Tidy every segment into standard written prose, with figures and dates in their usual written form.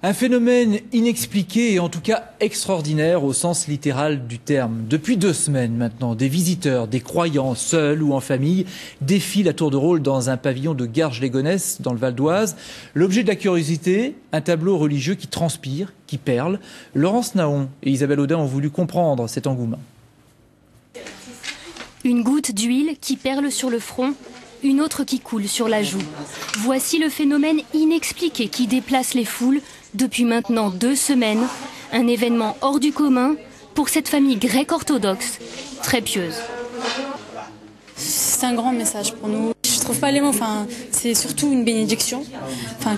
Un phénomène inexpliqué et en tout cas extraordinaire au sens littéral du terme. Depuis 2 semaines maintenant, des visiteurs, des croyants, seuls ou en famille, défilent à tour de rôle dans un pavillon de Garges-lès-Gonesse, dans le Val d'Oise. L'objet de la curiosité, un tableau religieux qui transpire, qui perle. Laurence Naon et Isabelle Audin ont voulu comprendre cet engouement. Une goutte d'huile qui perle sur le front, une autre qui coule sur la joue. Voici le phénomène inexpliqué qui déplace les foules depuis maintenant 2 semaines. Un événement hors du commun pour cette famille grecque orthodoxe, très pieuse. C'est un grand message pour nous. Je trouve pas les mots, c'est surtout une bénédiction.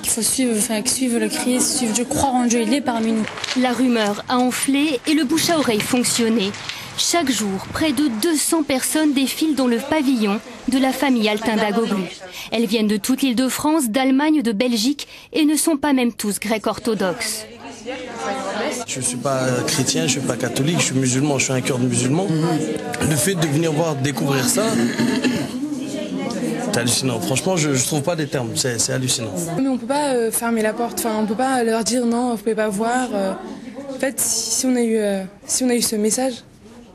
Qu'il faut suivre le Christ, suivre Dieu, croire en Dieu, il est parmi nous. La rumeur a enflé et le bouche à oreille fonctionnait. Chaque jour, près de 200 personnes défilent dans le pavillon de la famille Altinda-Goglu. Elles viennent de toute l'Île-de-France, d'Allemagne, de Belgique et ne sont pas même tous grecs orthodoxes. Je ne suis pas chrétien, je ne suis pas catholique, je suis musulman, je suis un cœur de musulman. Le fait de venir découvrir ça, c'est hallucinant. Franchement, je ne trouve pas des termes, c'est hallucinant. Mais on ne peut pas fermer la porte, on ne peut pas leur dire non, vous ne pouvez pas voir. En fait, si on a eu ce message,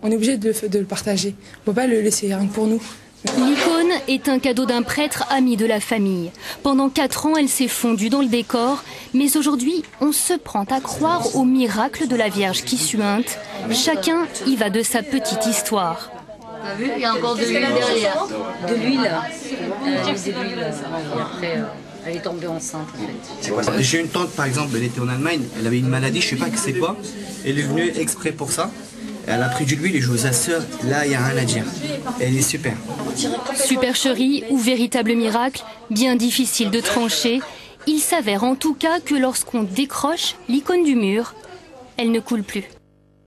on est obligé de le partager. On ne peut pas le laisser rien que pour nous. L'icône est un cadeau d'un prêtre ami de la famille. Pendant 4 ans, elle s'est fondue dans le décor. Mais aujourd'hui, on se prend à croire au miracle de la Vierge qui suinte. Chacun y va de sa petite histoire. T'as vu, il y a encore de l'huile derrière. De l'huile. Après, elle est tombée enceinte en fait. C'est quoi ça? J'ai une tante par exemple, elle était en Allemagne, elle avait une maladie, je sais pas que c'est quoi. Elle est venue exprès pour ça. Elle a pris de l'huile et je vous assure, là il n'y a rien à dire. Elle est super. Supercherie ou véritable miracle, bien difficile de trancher. Il s'avère en tout cas que lorsqu'on décroche l'icône du mur, elle ne coule plus.